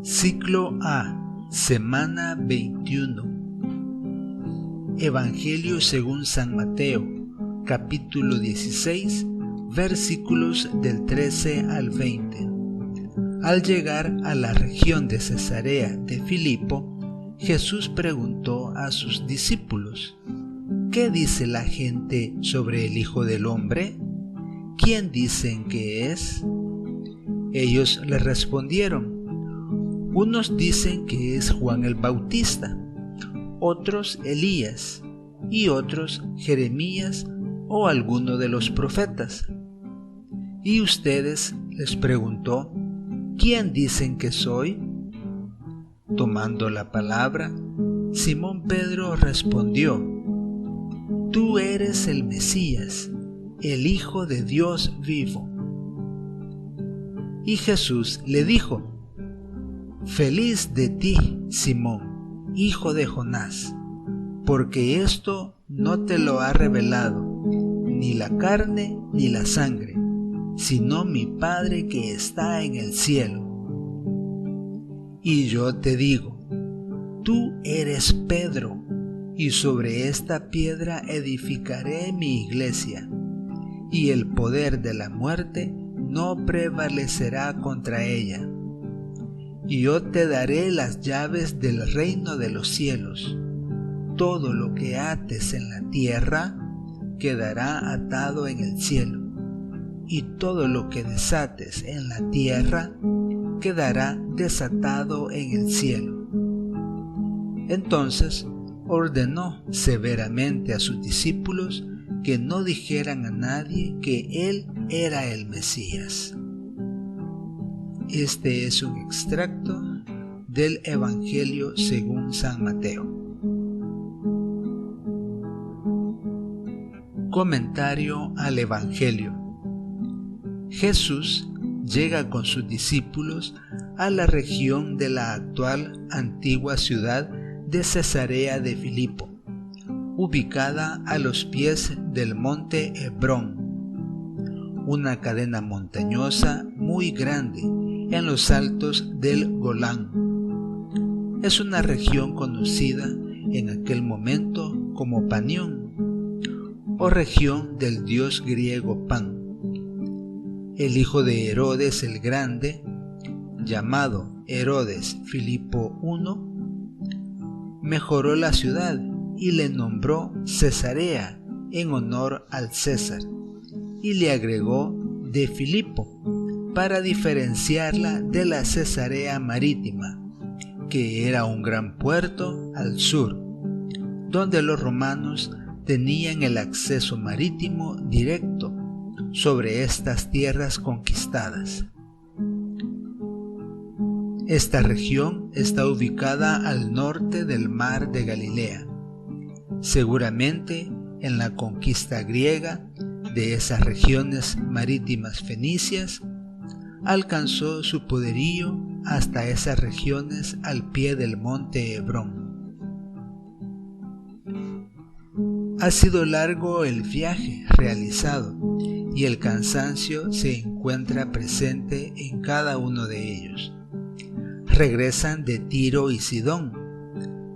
Ciclo A, Semana 21. Evangelio según San Mateo, capítulo 16, versículos del 13 al 20. Al llegar a la región de Cesarea de Filipo, Jesús preguntó a sus discípulos: ¿Qué dice la gente sobre el Hijo del Hombre? ¿Quién dicen que es? Ellos le respondieron: unos dicen que es Juan el Bautista, otros Elías, y otros Jeremías o alguno de los profetas. ¿Y ustedes?, les preguntó, ¿quién dicen que soy? Tomando la palabra, Simón Pedro respondió: Tú eres el Mesías, el Hijo de Dios vivo. Y Jesús le dijo: Feliz de ti, Simón, hijo de Jonás, porque esto no te lo ha revelado ni la carne ni la sangre, sino mi Padre que está en el cielo. Y yo te digo, tú eres Pedro, y sobre esta piedra edificaré mi iglesia, y el poder de la muerte no prevalecerá contra ella. Y yo te daré las llaves del reino de los cielos. Todo lo que ates en la tierra quedará atado en el cielo, y todo lo que desates en la tierra quedará desatado en el cielo. Entonces ordenó severamente a sus discípulos que no dijeran a nadie que él era el Mesías. Este es un extracto del Evangelio según San Mateo. Comentario al Evangelio. Jesús llega con sus discípulos a la región de la actual antigua ciudad de Cesarea de Filipo, ubicada a los pies del monte Hebrón, una cadena montañosa muy grande en los altos del Golán. Es una región conocida en aquel momento como Panión, o región del dios griego Pan. El hijo de Herodes el Grande, llamado Herodes Filipo I, mejoró la ciudad y le nombró Cesarea en honor al César, y le agregó de Filipo para diferenciarla de la Cesarea Marítima, que era un gran puerto al sur, donde los romanos tenían el acceso marítimo directo sobre estas tierras conquistadas. Esta región está ubicada al norte del mar de Galilea, seguramente en la conquista griega de esas regiones marítimas fenicias. Alcanzó su poderío hasta esas regiones al pie del monte Hebrón. Ha sido largo el viaje realizado y el cansancio se encuentra presente en cada uno de ellos. Regresan de Tiro y Sidón,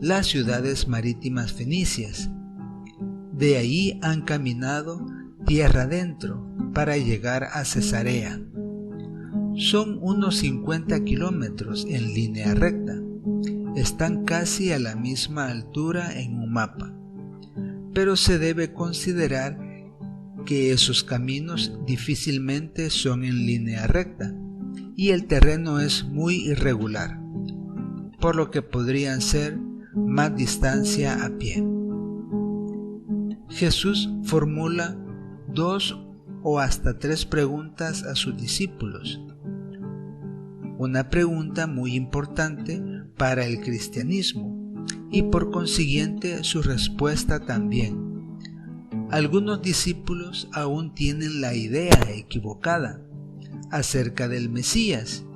las ciudades marítimas fenicias. De ahí han caminado tierra adentro para llegar a Cesarea. Son unos 50 kilómetros en línea recta. Están casi a la misma altura en un mapa, pero se debe considerar que esos caminos difícilmente son en línea recta y el terreno es muy irregular, por lo que podrían ser más distancia a pie. Jesús formula 2 o hasta 3 preguntas a sus discípulos. Una pregunta muy importante para el cristianismo y por consiguiente su respuesta también. Algunos discípulos aún tienen la idea equivocada acerca del Mesías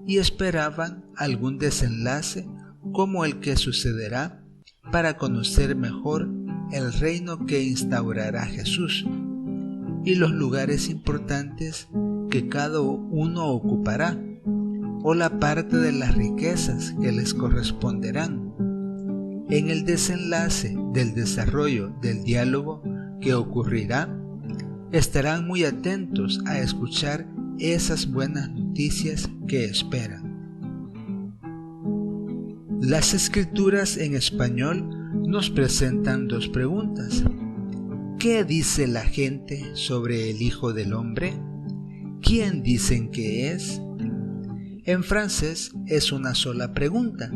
y esperaban algún desenlace como el que sucederá para conocer mejor el reino que instaurará Jesús y los lugares importantes que cada uno ocupará, o la parte de las riquezas que les corresponderán. En el desenlace del desarrollo del diálogo que ocurrirá, estarán muy atentos a escuchar esas buenas noticias que esperan. Las Escrituras en español nos presentan dos preguntas. ¿Qué dice la gente sobre el Hijo del Hombre? ¿Quién dicen que es? En francés es una sola pregunta.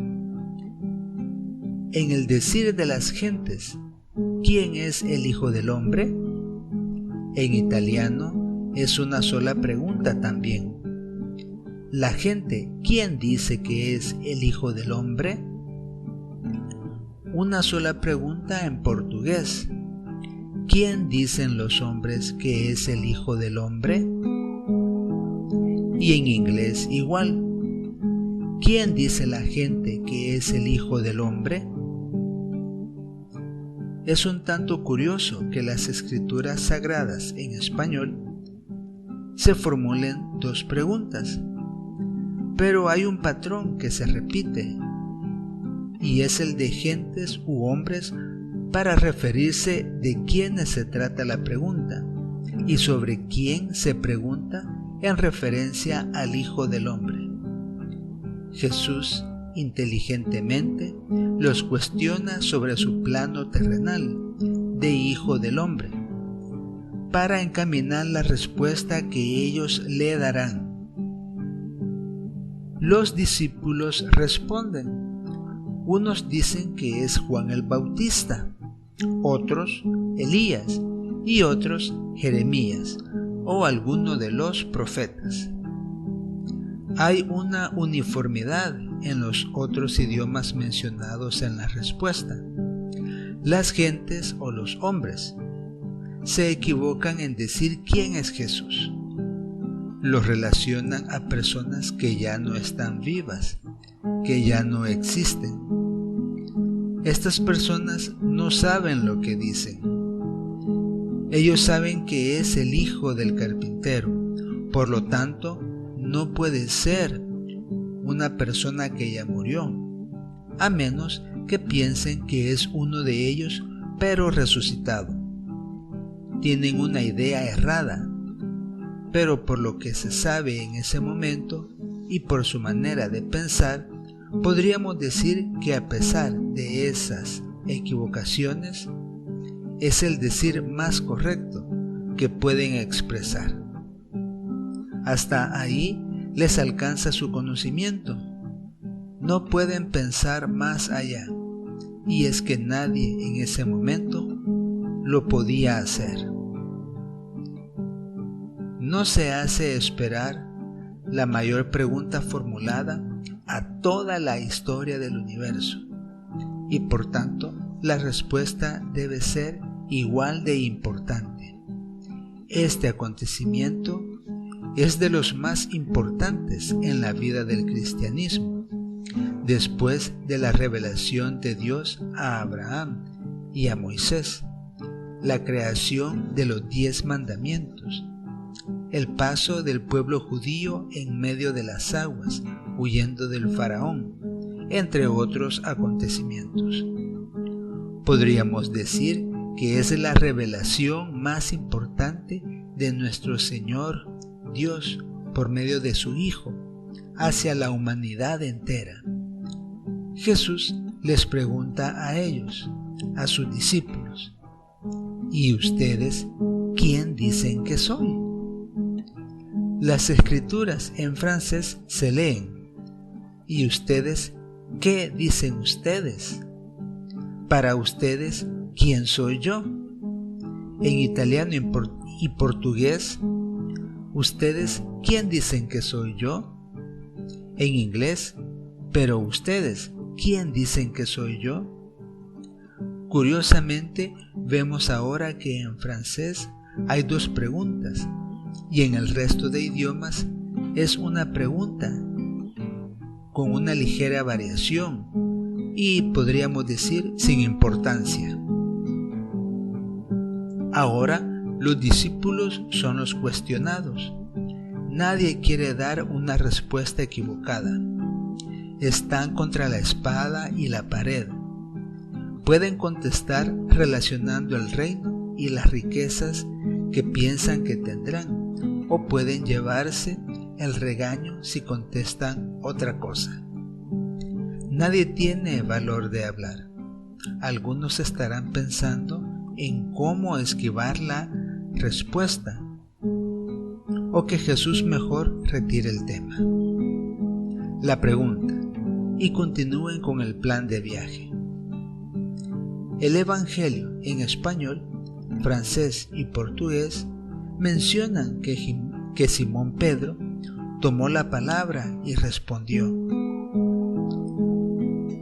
En el decir de las gentes, ¿quién es el Hijo del Hombre? En italiano es una sola pregunta también. La gente, ¿quién dice que es el Hijo del Hombre? Una sola pregunta en portugués. ¿Quién dicen los hombres que es el Hijo del Hombre? Y en inglés igual. ¿Quién dice la gente que es el Hijo del Hombre? Es un tanto curioso que las Escrituras sagradas en español se formulen dos preguntas, pero hay un patrón que se repite, y es el de gentes u hombres para referirse de quiénes se trata la pregunta y sobre quién se pregunta en referencia al Hijo del Hombre. Jesús inteligentemente los cuestiona sobre su plano terrenal de Hijo del Hombre, para encaminar la respuesta que ellos le darán. Los discípulos responden. Unos dicen que es Juan el Bautista, otros Elías y otros Jeremías o alguno de los profetas. Hay una uniformidad en los otros idiomas mencionados en la respuesta. Las gentes o los hombres se equivocan en decir quién es Jesús. Los relacionan a personas que ya no están vivas, que ya no existen. Estas personas no saben lo que dicen. Ellos saben que es el hijo del carpintero, por lo tanto, no puede ser una persona que ya murió, a menos que piensen que es uno de ellos, pero resucitado. Tienen una idea errada, pero por lo que se sabe en ese momento y por su manera de pensar, podríamos decir que a pesar de esas equivocaciones, es el decir más correcto que pueden expresar. Hasta ahí les alcanza su conocimiento. No pueden pensar más allá, y es que nadie en ese momento lo podía hacer. No se hace esperar la mayor pregunta formulada a toda la historia del universo, y por tanto la respuesta debe ser igual de importante. Este acontecimiento es de los más importantes en la vida del cristianismo, después de la revelación de Dios a Abraham y a Moisés, la creación de los 10 mandamientos, el paso del pueblo judío en medio de las aguas, huyendo del faraón, entre otros acontecimientos. Podríamos decir que es la revelación más importante de nuestro Señor Dios por medio de su Hijo hacia la humanidad entera. Jesús les pregunta a ellos, a sus discípulos, ¿y ustedes quién dicen que soy? Las Escrituras en francés se leen, ¿y ustedes qué dicen ustedes? Para ustedes, ¿quién soy yo? En italiano y portugués, ¿ustedes quién dicen que soy yo? En inglés, pero ustedes, ¿quién dicen que soy yo? Curiosamente, vemos ahora que en francés hay dos preguntas y en el resto de idiomas es una pregunta con una ligera variación y podríamos decir sin importancia. Ahora los discípulos son los cuestionados. nadie quiere dar una respuesta equivocada. Están contra la espada y la pared. Pueden contestar relacionando el reino y las riquezas que piensan que tendrán, o pueden llevarse el regaño si contestan otra cosa. Nadie tiene valor de hablar. Algunos estarán pensando en cómo esquivar la respuesta, o que Jesús mejor retire el tema. La pregunta, y continúen con el plan de viaje. El Evangelio en español, francés y portugués mencionan que Simón Pedro tomó la palabra y respondió.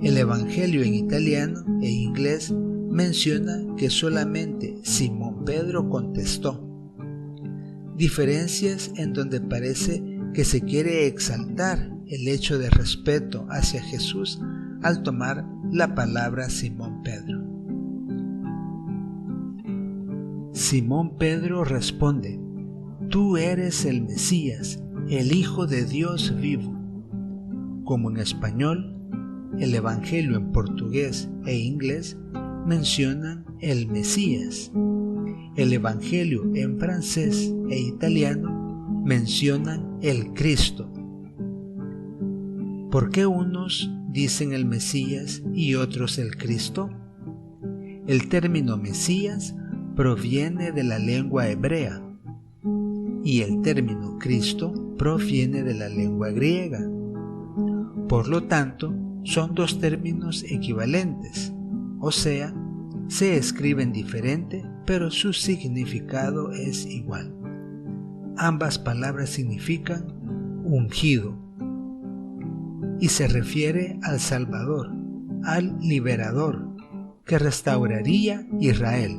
El Evangelio en italiano e inglés menciona que solamente Simón Pedro contestó. Diferencias en donde parece que se quiere exaltar el hecho de respeto hacia Jesús al tomar la palabra Simón Pedro. Simón Pedro responde: Tú eres el Mesías, el Hijo de Dios vivo. Como en español, el Evangelio en portugués e inglés mencionan el Mesías. El Evangelio en francés e italiano mencionan el Cristo. ¿Por qué unos dicen el Mesías y otros el Cristo? El término Mesías proviene de la lengua hebrea y el término Cristo proviene de la lengua griega. Por lo tanto, son dos términos equivalentes, o sea, se escriben diferente, pero su significado es igual. Ambas palabras significan ungido y se refiere al Salvador, al Liberador, que restauraría Israel.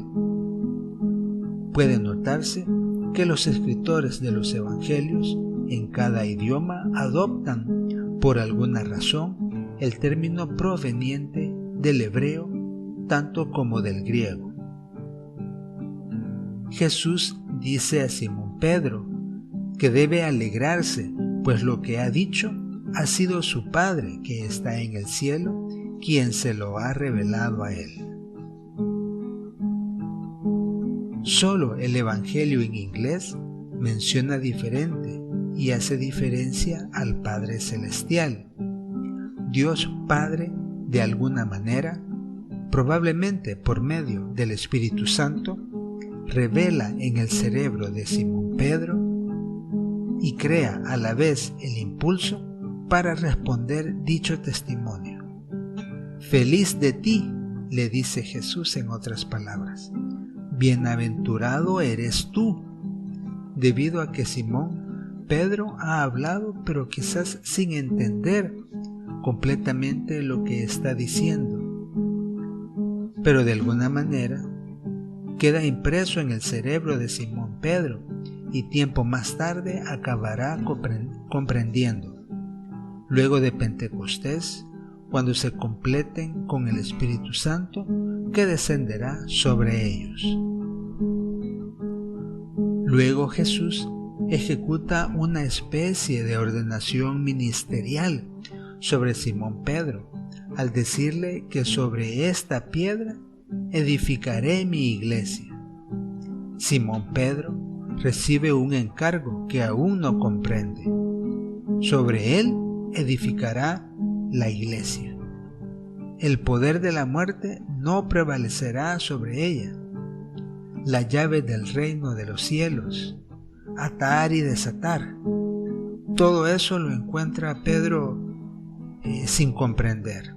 Puede notarse que los escritores de los evangelios en cada idioma adoptan, por alguna razón, el término proveniente del hebreo tanto como del griego. Jesús dice a Simón Pedro que debe alegrarse, pues lo que ha dicho ha sido su Padre que está en el cielo quien se lo ha revelado a él. Solo el Evangelio en inglés menciona diferente y hace diferencia al Padre Celestial. Dios Padre, de alguna manera, probablemente por medio del Espíritu Santo, revela en el cerebro de Simón Pedro y crea a la vez el impulso para responder dicho testimonio. Feliz de ti, le dice Jesús en otras palabras. Bienaventurado eres tú, debido a que Simón Pedro ha hablado, pero quizás sin entender completamente lo que está diciendo. Pero de alguna manera queda impreso en el cerebro de Simón Pedro y tiempo más tarde acabará comprendiendo. Luego de Pentecostés, cuando se completen con el Espíritu Santo que descenderá sobre ellos. Luego Jesús ejecuta una especie de ordenación ministerial sobre Simón Pedro, al decirle que sobre esta piedra edificaré mi iglesia. Simón Pedro recibe un encargo que aún no comprende. Sobre él edificará la iglesia. El poder de la muerte no prevalecerá sobre ella. La llave del reino de los cielos, atar y desatar, todo eso lo encuentra Pedro sin comprender.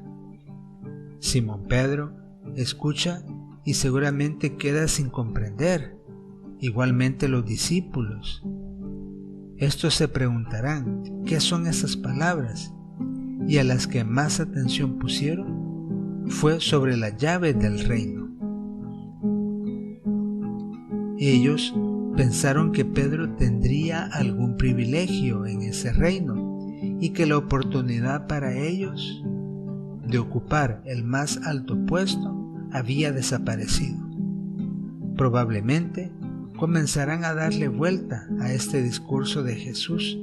Simón Pedro escucha y seguramente queda sin comprender, igualmente los discípulos. Estos se preguntarán, ¿qué son esas palabras? Y a las que más atención pusieron fue sobre la llave del reino. Ellos pensaron que Pedro tendría algún privilegio en ese reino y que la oportunidad para ellos de ocupar el más alto puesto había desaparecido. Probablemente comenzarán a darle vuelta a este discurso de Jesús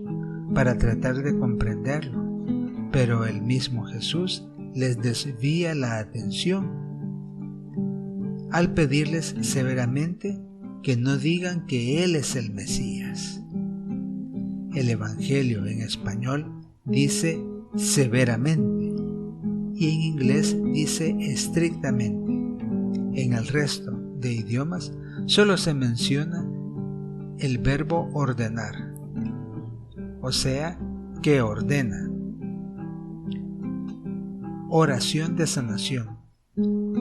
para tratar de comprenderlo, pero el mismo Jesús les desvía la atención al pedirles severamente que no digan que Él es el Mesías. El Evangelio en español dice severamente y en inglés dice estrictamente. En el resto de idiomas solo se menciona el verbo ordenar, o sea, que ordena. Oración de sanación.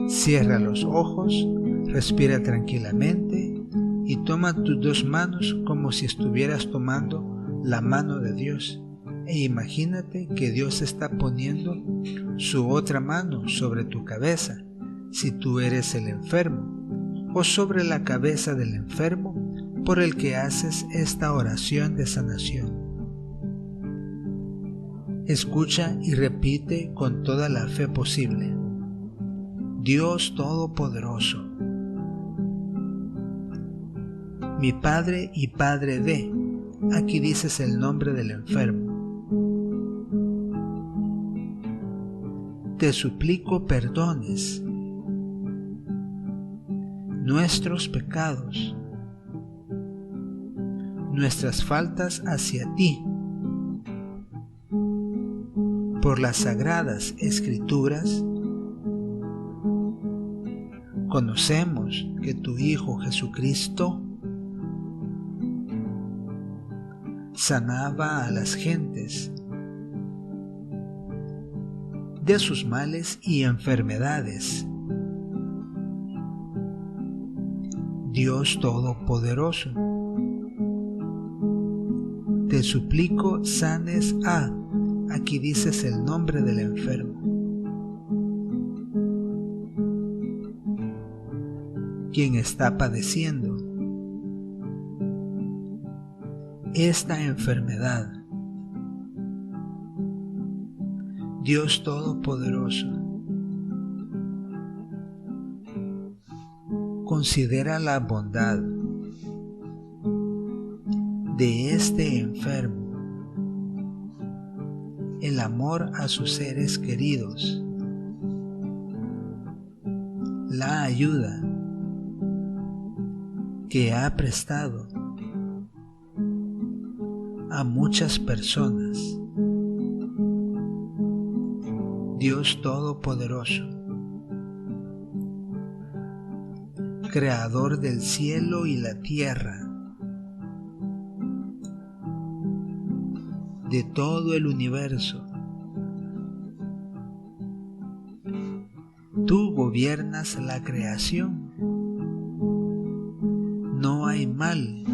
Cierra los ojos, respira tranquilamente y toma tus dos manos como si estuvieras tomando la mano de Dios e imagínate que Dios está poniendo su otra mano sobre tu cabeza si tú eres el enfermo o sobre la cabeza del enfermo por el que haces esta oración de sanación. Escucha y repite con toda la fe posible. Dios Todopoderoso, mi Padre y Padre de, aquí dices el nombre del enfermo. Te suplico perdones nuestros pecados, nuestras faltas hacia ti. Por las sagradas Escrituras, conocemos que tu Hijo Jesucristo sanaba a las gentes de sus males y enfermedades. Dios Todopoderoso, te suplico sanes a, aquí dices el nombre del enfermo. Quien está padeciendo esta enfermedad. Dios Todopoderoso, considera la bondad de este enfermo, el amor a sus seres queridos, la ayuda que ha prestado a muchas personas. Dios Todopoderoso, Creador del cielo y la tierra, de todo el universo, tú gobiernas la creación. No hay mal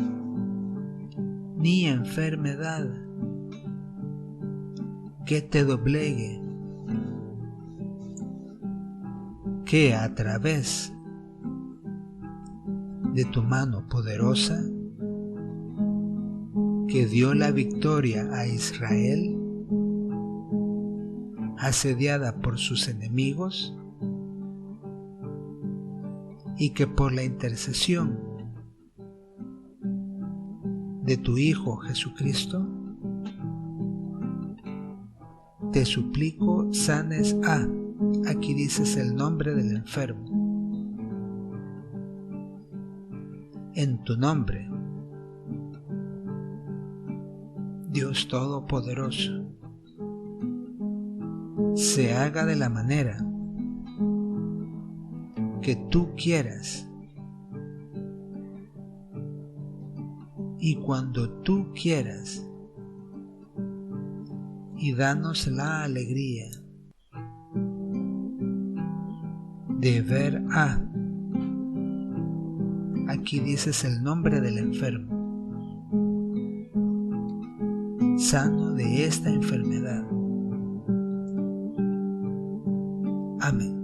ni enfermedad que te doblegue, que a través de tu mano poderosa que dio la victoria a Israel, asediada por sus enemigos, y que por la intercesión de tu Hijo Jesucristo, te suplico sanes a, aquí dices el nombre del enfermo. En tu nombre, Dios Todopoderoso, se haga de la manera que tú quieras y cuando tú quieras, y danos la alegría de ver a, aquí dices el nombre del enfermo, sano de esta enfermedad. Amén.